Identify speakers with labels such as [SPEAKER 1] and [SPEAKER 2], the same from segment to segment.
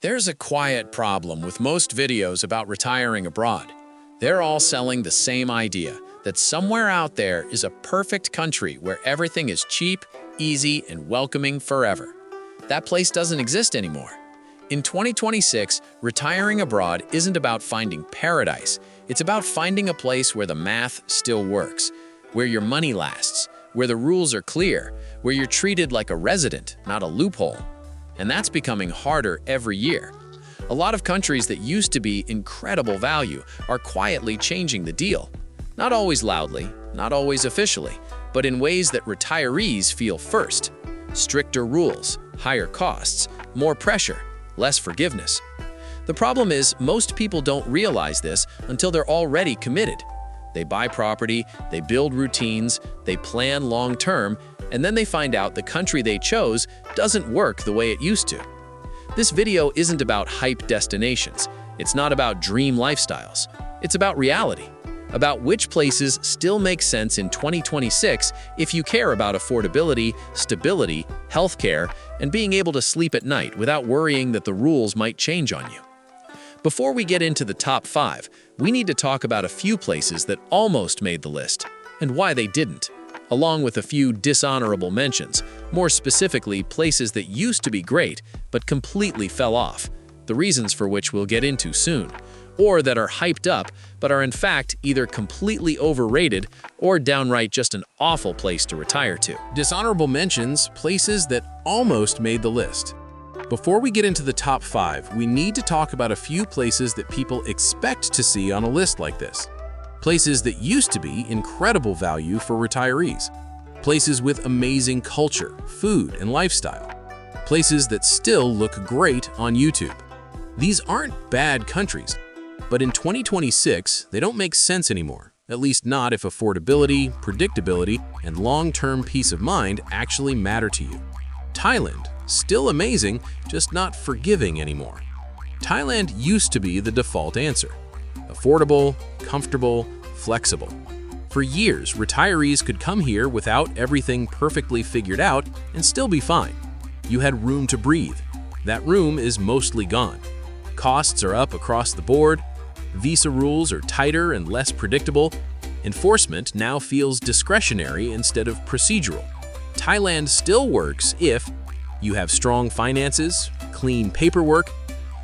[SPEAKER 1] There's a quiet problem with most videos about retiring abroad. They're all selling the same idea, that somewhere out there is a perfect country where everything is cheap, easy, and welcoming forever. That place doesn't exist anymore. In 2026, retiring abroad isn't about finding paradise. It's about finding a place where the math still works, where your money lasts, where the rules are clear, where you're treated like a resident, not a loophole. And that's becoming harder every year. A lot of countries that used to be incredible value are quietly changing the deal. Not always loudly, not always officially, but in ways that retirees feel first. Stricter rules, higher costs, more pressure, less forgiveness. The problem is, most people don't realize this until they're already committed. They buy property, they build routines, they plan long-term, and then they find out the country they chose doesn't work the way it used to. This video isn't about hype destinations. It's not about dream lifestyles. It's about reality, about which places still make sense in 2026 if you care about affordability, stability, healthcare, and being able to sleep at night without worrying that the rules might change on you. Before we get into the top 5, we need to talk about a few places that almost made the list and why they didn't, along with a few dishonorable mentions, more specifically places that used to be great but completely fell off, the reasons for which we'll get into soon, or that are hyped up but are in fact either completely overrated or downright just an awful place to retire to.
[SPEAKER 2] Dishonorable mentions, places that almost made the list. Before we get into the top 5, we need to talk about a few places that people expect to see on a list like this. Places that used to be incredible value for retirees. Places with amazing culture, food, and lifestyle. Places that still look great on YouTube. These aren't bad countries, but in 2026, they don't make sense anymore, at least not if affordability, predictability, and long-term peace of mind actually matter to you. Thailand, still amazing, just not forgiving anymore. Thailand used to be the default answer. Affordable, comfortable, flexible. For years, retirees could come here without everything perfectly figured out and still be fine. You had room to breathe. That room is mostly gone. Costs are up across the board. Visa rules are tighter and less predictable. Enforcement now feels discretionary instead of procedural. Thailand still works if you have strong finances, clean paperwork,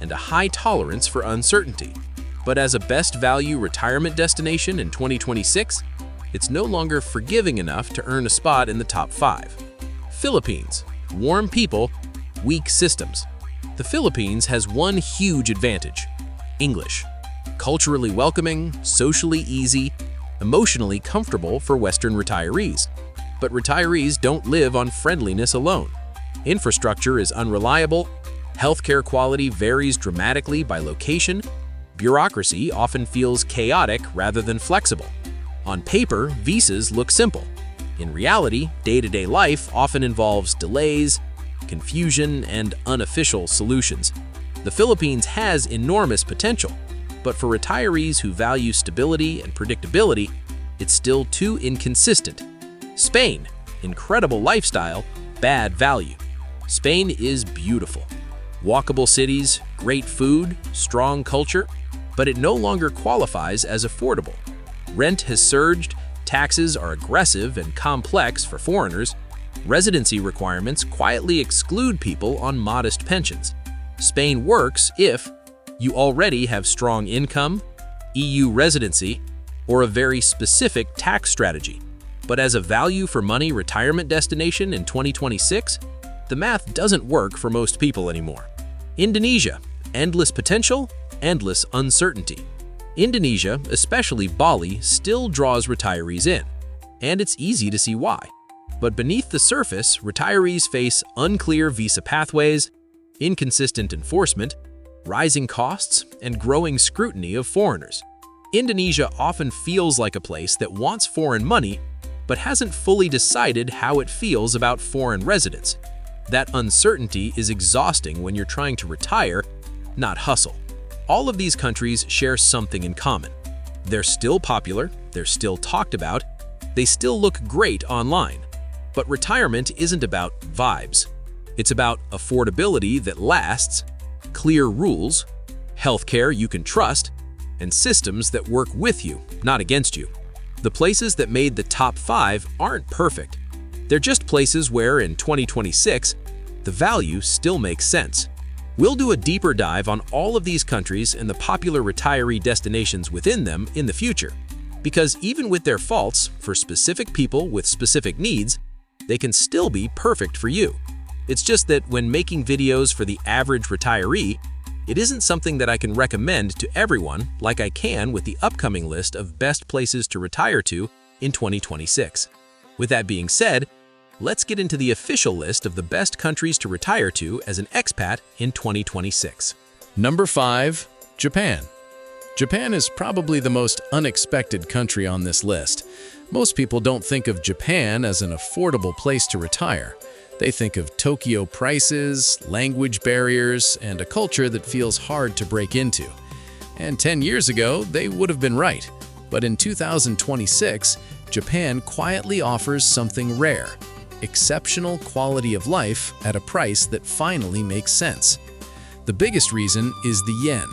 [SPEAKER 2] and a high tolerance for uncertainty. But as a best value retirement destination in 2026, it's no longer forgiving enough to earn a spot in the top 5. Philippines. Warm people, weak systems. The Philippines has one huge advantage: English. Culturally welcoming, socially easy, emotionally comfortable for Western retirees. But retirees don't live on friendliness alone. Infrastructure is unreliable, healthcare quality varies dramatically by location, bureaucracy often feels chaotic rather than flexible. On paper, visas look simple. In reality, day-to-day life often involves delays, confusion, and unofficial solutions. The Philippines has enormous potential, but for retirees who value stability and predictability, it's still too inconsistent. Spain, incredible lifestyle, bad value. Spain is beautiful. Walkable cities, great food, strong culture, but it no longer qualifies as affordable. Rent has surged, taxes are aggressive and complex for foreigners, residency requirements quietly exclude people on modest pensions. Spain works if you already have strong income, EU residency, or a very specific tax strategy. But as a value-for-money retirement destination in 2026, the math doesn't work for most people anymore. Indonesia, endless potential, endless uncertainty. Indonesia, especially Bali, still draws retirees in, and it's easy to see why. But beneath the surface, retirees face unclear visa pathways, inconsistent enforcement, rising costs, and growing scrutiny of foreigners. Indonesia often feels like a place that wants foreign money, but hasn't fully decided how it feels about foreign residents. That uncertainty is exhausting when you're trying to retire, not hustle. All of these countries share something in common. They're still popular, they're still talked about, they still look great online. But retirement isn't about vibes. It's about affordability that lasts, clear rules, healthcare you can trust, and systems that work with you, not against you. The places that made the top 5 aren't perfect. They're just places where, in 2026, the value still makes sense. We'll do a deeper dive on all of these countries and the popular retiree destinations within them in the future, because even with their faults, for specific people with specific needs, they can still be perfect for you. It's just that when making videos for the average retiree, it isn't something that I can recommend to everyone like I can with the upcoming list of best places to retire to in 2026. With that being said, let's get into the official list of the best countries to retire to as an expat in 2026.
[SPEAKER 1] Number 5. Japan. Japan is probably the most unexpected country on this list. Most people don't think of Japan as an affordable place to retire. They think of Tokyo prices, language barriers, and a culture that feels hard to break into. And 10 years ago, they would have been right. But in 2026, Japan quietly offers something rare: exceptional quality of life at a price that finally makes sense. The biggest reason is the yen.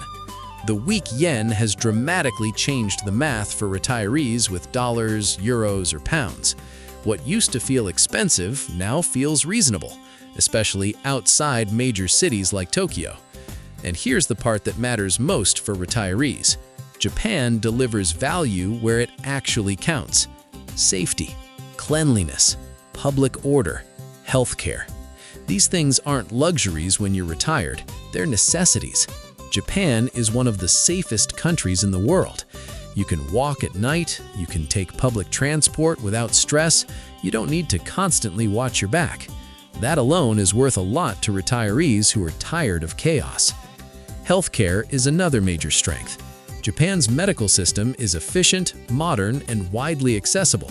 [SPEAKER 1] The weak yen has dramatically changed the math for retirees with dollars, euros, or pounds. What used to feel expensive now feels reasonable, especially outside major cities like Tokyo. And here's the part that matters most for retirees. Japan delivers value where it actually counts: safety, cleanliness, public order, healthcare. These things aren't luxuries when you're retired, they're necessities. Japan is one of the safest countries in the world. You can walk at night, you can take public transport without stress, you don't need to constantly watch your back. That alone is worth a lot to retirees who are tired of chaos. Healthcare is another major strength. Japan's medical system is efficient, modern, and widely accessible.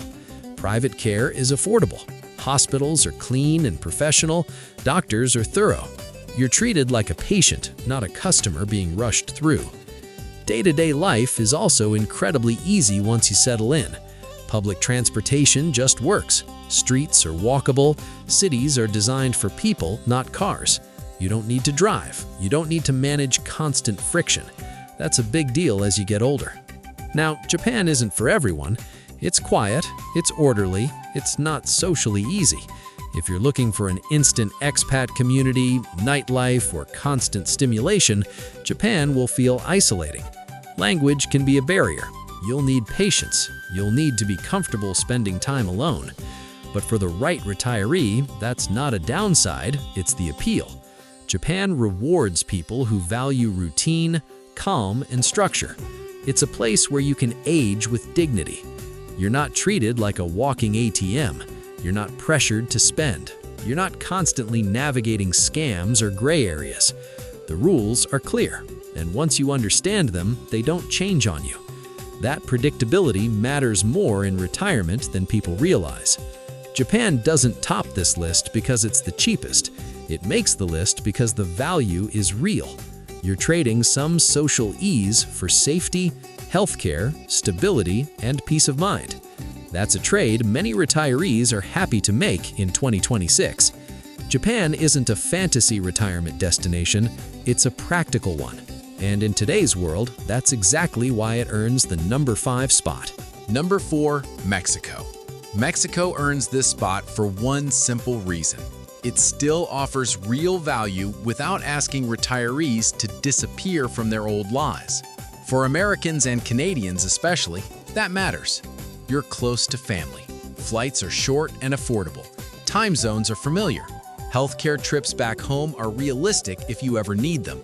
[SPEAKER 1] Private care is affordable. Hospitals are clean and professional. Doctors are thorough. You're treated like a patient, not a customer being rushed through. Day-to-day life is also incredibly easy once you settle in. Public transportation just works. Streets are walkable. Cities are designed for people, not cars. You don't need to drive. You don't need to manage constant friction. That's a big deal as you get older. Now, Japan isn't for everyone. It's quiet, it's orderly, it's not socially easy. If you're looking for an instant expat community, nightlife, or constant stimulation, Japan will feel isolating. Language can be a barrier. You'll need patience. You'll need to be comfortable spending time alone. But for the right retiree, that's not a downside, it's the appeal. Japan rewards people who value routine, calm, and structure. It's a place where you can age with dignity. You're not treated like a walking ATM. You're not pressured to spend. You're not constantly navigating scams or gray areas. The rules are clear, and once you understand them, they don't change on you. That predictability matters more in retirement than people realize. Japan doesn't top this list because it's the cheapest. It makes the list because the value is real. You're trading some social ease for safety, healthcare, stability, and peace of mind. That's a trade many retirees are happy to make in 2026. Japan isn't a fantasy retirement destination, it's a practical one. And in today's world, that's exactly why it earns the number 5 spot. Number 4. Mexico. Mexico earns this spot for one simple reason. It still offers real value without asking retirees to disappear from their old lives. For Americans and Canadians especially, that matters. You're close to family. Flights are short and affordable. Time zones are familiar. Healthcare trips back home are realistic if you ever need them.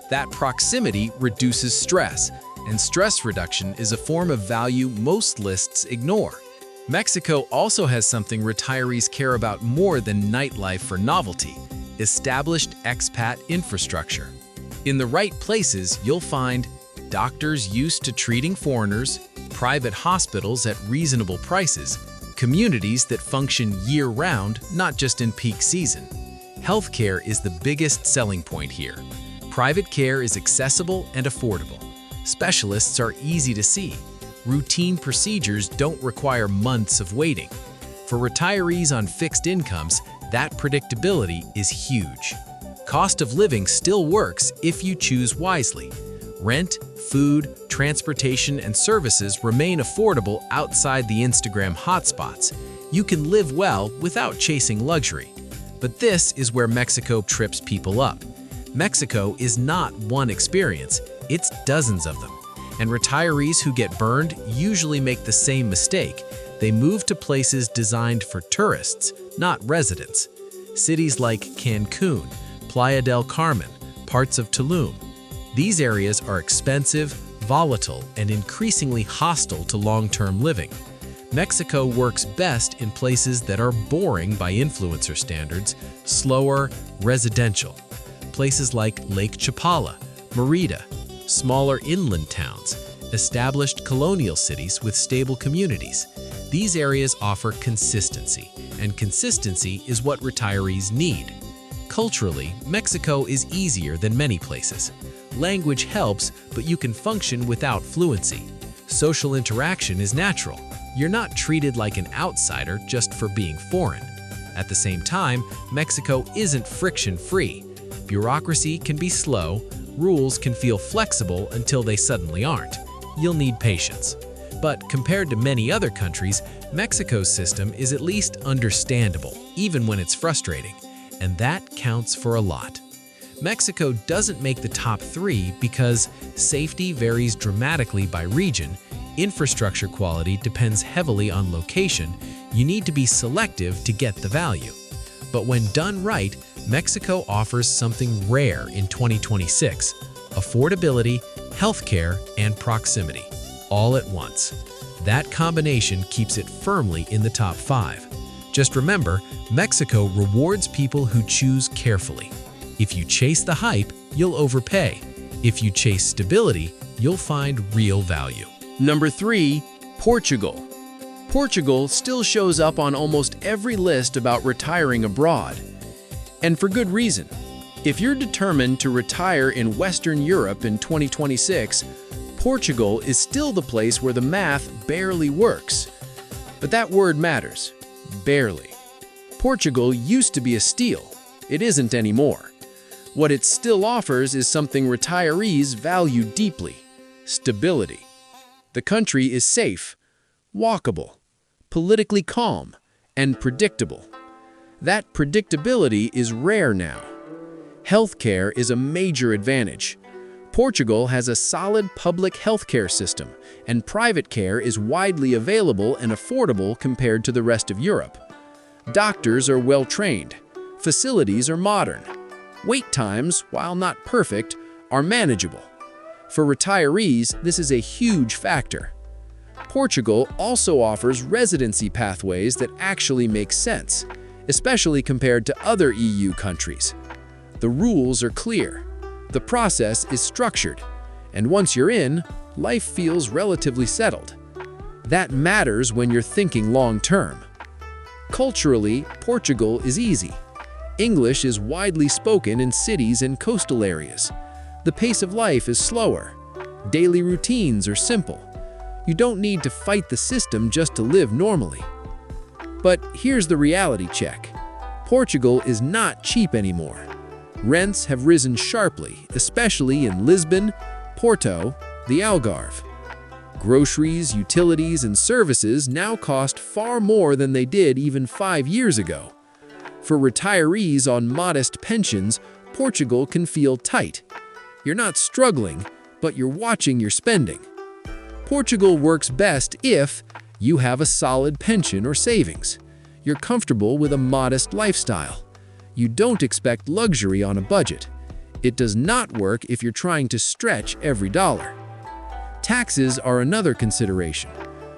[SPEAKER 1] That proximity reduces stress, and stress reduction is a form of value most lists ignore. Mexico also has something retirees care about more than nightlife for novelty: established expat infrastructure. In the right places, you'll find doctors used to treating foreigners, private hospitals at reasonable prices, communities that function year-round, not just in peak season. Healthcare is the biggest selling point here. Private care is accessible and affordable. Specialists are easy to see. Routine procedures don't require months of waiting. For retirees on fixed incomes, that predictability is huge.
[SPEAKER 2] cost of living still works if you choose wisely. Rent, food, transportation, and services remain affordable outside the Instagram hotspots. You can live well without chasing luxury. But this is where Mexico trips people up. Mexico is not one experience, it's dozens of them. And retirees who get burned usually make the same mistake. They move to places designed for tourists, not residents. Cities like Cancun, Playa del Carmen, parts of Tulum. These areas are expensive, volatile, and increasingly hostile to long-term living. Mexico works best in places that are boring by influencer standards, slower, residential. Places like Lake Chapala, Mérida, smaller inland towns, established colonial cities with stable communities. These areas offer consistency, and consistency is what retirees need. Culturally, Mexico is easier than many places. Language helps, but you can function without fluency. Social interaction is natural. You're not treated like an outsider just for being foreign. At the same time, Mexico isn't friction-free. Bureaucracy can be slow, rules can feel flexible until they suddenly aren't. You'll need patience. But compared to many other countries, Mexico's system is at least understandable, even when it's frustrating. And that counts for a lot. Mexico doesn't make the top 3 because safety varies dramatically by region, infrastructure quality depends heavily on location, you need to be selective to get the value. But when done right, Mexico offers something rare in 2026: affordability, healthcare, and proximity, all at once. That combination keeps it firmly in the top 5. Just remember, Mexico rewards people who choose carefully. If you chase the hype, you'll overpay. If you chase stability, you'll find real value.
[SPEAKER 1] Number 3, Portugal. Portugal still shows up on almost every list about retiring abroad. And for good reason. If you're determined to retire in Western Europe in 2026, Portugal is still the place where the math barely works. But that word matters. Barely. Portugal used to be a steal. It isn't anymore. What it still offers is something retirees value deeply: stability. The country is safe, walkable, politically calm, and predictable. That predictability is rare now. Healthcare is a major advantage. Portugal has a solid public healthcare system, and private care is widely available and affordable compared to the rest of Europe. Doctors are well-trained. Facilities are modern. Wait times, while not perfect, are manageable. For retirees, this is a huge factor. Portugal also offers residency pathways that actually make sense, especially compared to other EU countries. The rules are clear. The process is structured, and once you're in, life feels relatively settled. That matters when you're thinking long-term. Culturally, Portugal is easy. English is widely spoken in cities and coastal areas. The pace of life is slower. Daily routines are simple. You don't need to fight the system just to live normally. But here's the reality check. Portugal is not cheap anymore. Rents have risen sharply, especially in Lisbon, Porto, the Algarve. Groceries, utilities, and services now cost far more than they did even 5 years ago. For retirees on modest pensions, Portugal can feel tight. You're not struggling, but you're watching your spending. Portugal works best if you have a solid pension or savings. You're comfortable with a modest lifestyle. You don't expect luxury on a budget. It does not work if you're trying to stretch every dollar. Taxes are another consideration.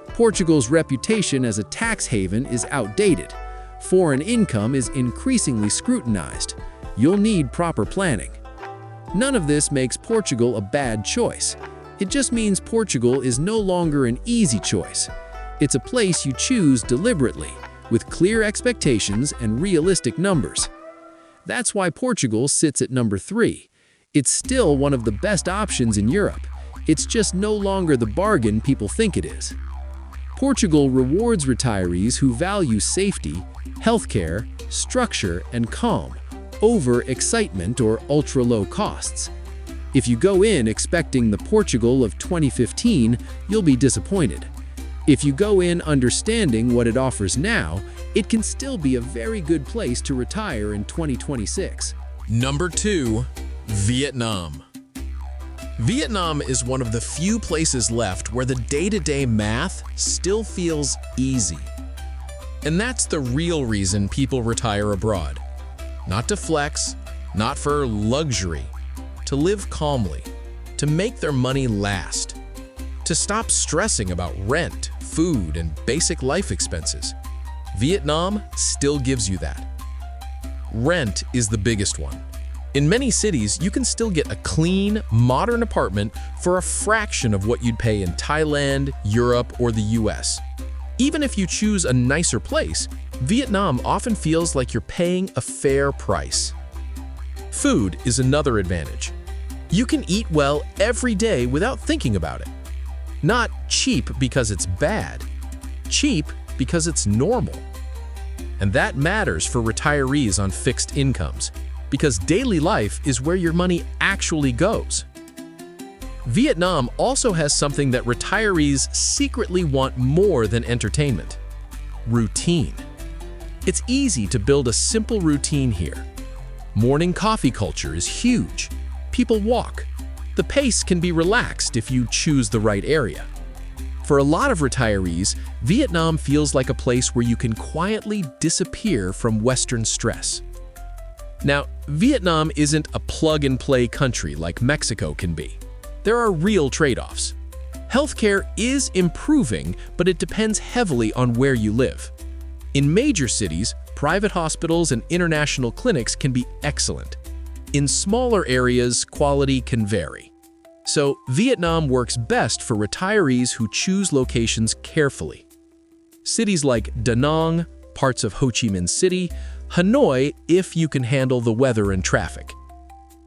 [SPEAKER 1] Portugal's reputation as a tax haven is outdated. Foreign income is increasingly scrutinized. You'll need proper planning. None of this makes Portugal a bad choice. It just means Portugal is no longer an easy choice. It's a place you choose deliberately, with clear expectations and realistic numbers. That's why Portugal sits at number 3. It's still one of the best options in Europe. It's just no longer the bargain people think it is. Portugal rewards retirees who value safety, healthcare, structure, and calm,
[SPEAKER 3] over excitement or ultra-low costs. If you go in expecting the Portugal of 2015, you'll be disappointed. If you go in understanding what it offers now, it can still be a very good place to retire in 2026.
[SPEAKER 2] Number 2, Vietnam. Vietnam is one of the few places left where the day-to-day math still feels easy. And that's the real reason people retire abroad. Not to flex, not for luxury, to live calmly, to make their money last, to stop stressing about rent, food, and basic life expenses. Vietnam still gives you that. Rent is the biggest one. In many cities, you can still get a clean, modern apartment for a fraction of what you'd pay in Thailand, Europe, or the US. Even if you choose a nicer place, Vietnam often feels like you're paying a fair price. Food is another advantage. You can eat well every day without thinking about it. Not cheap because it's bad, cheap because it's normal. And that matters for retirees on fixed incomes, because daily life is where your money actually goes. Vietnam also has something that retirees secretly want more than entertainment: routine. It's easy to build a simple routine here. Morning coffee culture is huge. People walk. The pace can be relaxed if you choose the right area. For a lot of retirees, Vietnam feels like a place where you can quietly disappear from Western stress. Now, Vietnam isn't a plug-and-play country like Mexico can be. There are real trade-offs. Healthcare is improving, but it depends heavily on where you live. In major cities, private hospitals and international clinics can be excellent. In smaller areas, quality can vary. So, Vietnam works best for retirees who choose locations carefully. Cities like Da Nang, parts of Ho Chi Minh City, Hanoi if you can handle the weather and traffic.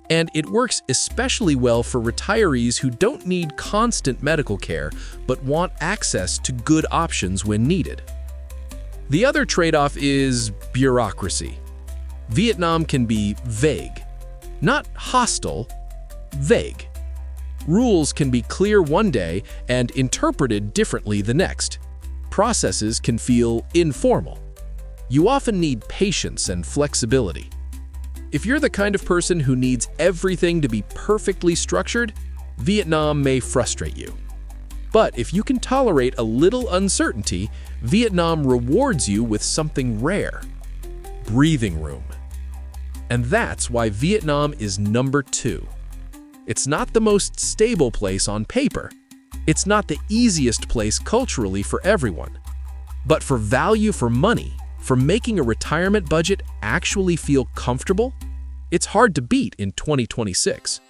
[SPEAKER 2] And it works especially well for retirees who don't need constant medical care but want access to good options when needed. The other trade-off is bureaucracy. Vietnam can be vague. Not hostile, vague. Rules can be clear one day and interpreted differently the next. Processes can feel informal. You often need patience and flexibility. If you're the kind of person who needs everything to be perfectly structured, Vietnam may frustrate you. But if you can tolerate a little uncertainty, Vietnam rewards you with something rare: breathing room. And that's why Vietnam is number 2. It's not the most stable place on paper. It's not the easiest place culturally for everyone. But for value for money, for making a retirement budget actually feel comfortable, it's hard to beat in 2026.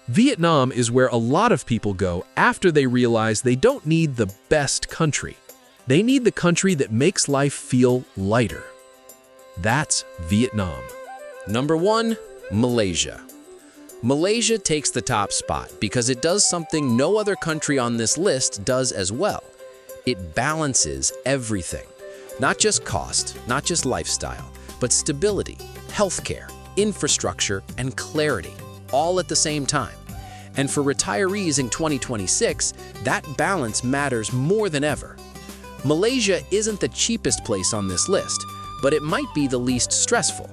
[SPEAKER 2] Vietnam is where a lot of people go after they realize they don't need the best country. They need the country that makes life feel lighter. That's Vietnam.
[SPEAKER 1] Number 1, Malaysia. Malaysia takes the top spot because it does something no other country on this list does as well. It balances everything. Not just cost, not just lifestyle, but stability, healthcare, infrastructure, and clarity, all at the same time. And for retirees in 2026, that balance matters more than ever. Malaysia isn't the cheapest place on this list, but it might be the least stressful.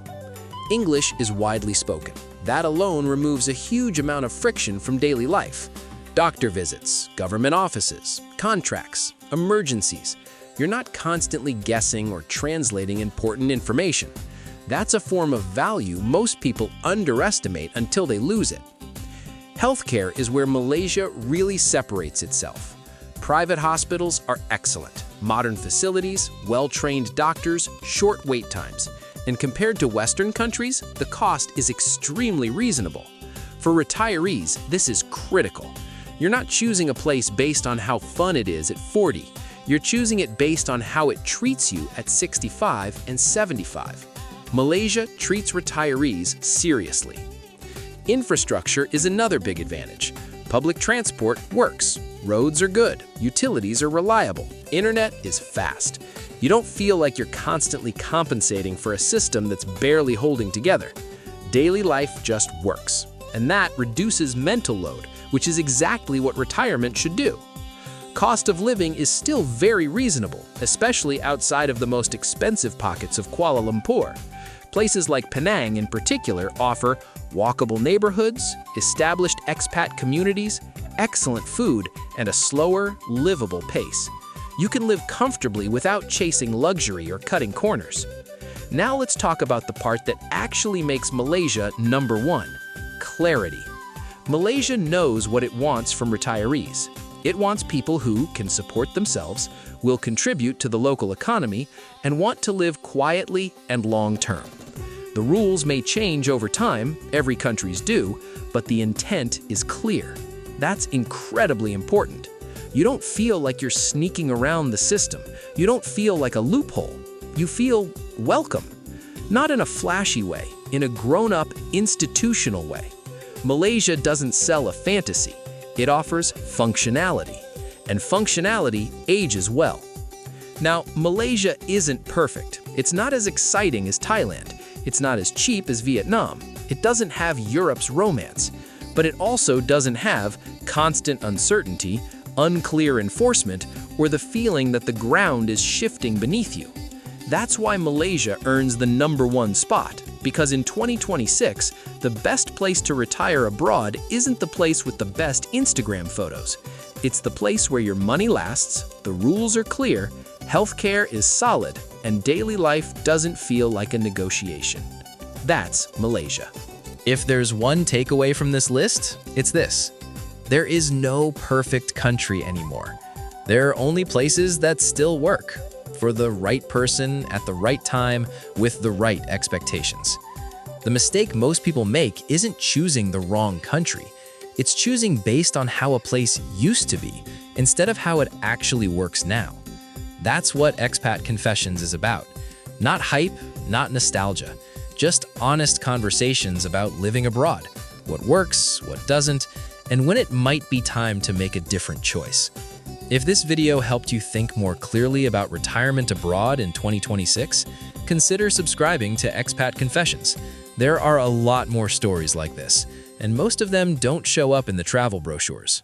[SPEAKER 1] English is widely spoken. That alone removes a huge amount of friction from daily life. Doctor visits, government offices, contracts, emergencies. You're not constantly guessing or translating important information. That's a form of value most people underestimate until they lose it. Healthcare is where Malaysia really separates itself. Private hospitals are excellent. Modern facilities, well-trained doctors, short wait times. And compared to Western countries, the cost is extremely reasonable. For retirees, this is critical. You're not choosing a place based on how fun it is at 40. You're choosing it based on how it treats you at 65 and 75. Malaysia treats retirees seriously. Infrastructure is another big advantage. Public transport works. Roads are good. Utilities are reliable. Internet is fast. You don't feel like you're constantly compensating for a system that's barely holding together.
[SPEAKER 4] Daily life just works, and that reduces mental load, which is exactly what retirement should do. Cost of living is still very reasonable, especially outside of the most expensive pockets of Kuala Lumpur. Places like Penang in particular offer walkable neighborhoods, established expat communities, excellent food, and a slower, livable pace. You can live comfortably without chasing luxury or cutting corners. Now let's talk about the part that actually makes Malaysia number one: clarity. Malaysia knows what it wants from retirees. It wants people who can support themselves, will contribute to the local economy, and want to live quietly and long-term. The rules may change over time, every country's do, but the intent is clear. That's incredibly important. You don't feel like you're sneaking around the system. You don't feel like a loophole. You feel welcome. Not in a flashy way, in a grown-up, institutional way. Malaysia doesn't sell a fantasy. It offers functionality. And functionality ages well. Now, Malaysia isn't perfect. It's not as exciting as Thailand. It's not as cheap as Vietnam. It doesn't have Europe's romance. But it also doesn't have constant uncertainty, unclear enforcement, or the feeling that the ground is shifting beneath you. That's why Malaysia earns the number one spot, because in 2026, the best place to retire abroad isn't the place with the best Instagram photos. It's the place where your money lasts, the rules are clear, healthcare is solid, and daily life doesn't feel like a negotiation. That's Malaysia.
[SPEAKER 5] If there's one takeaway from this list, it's this: there is no perfect country anymore. There are only places that still work for the right person at the right time with the right expectations. The mistake most people make isn't choosing the wrong country. It's choosing based on how a place used to be instead of how it actually works now. That's what Expat Confessions is about. Not hype, not nostalgia, just honest conversations about living abroad, what works, what doesn't, and when it might be time to make a different choice. If this video helped you think more clearly about retirement abroad in 2026, consider subscribing to Expat Confessions. There are a lot more stories like this, and most of them don't show up in the travel brochures.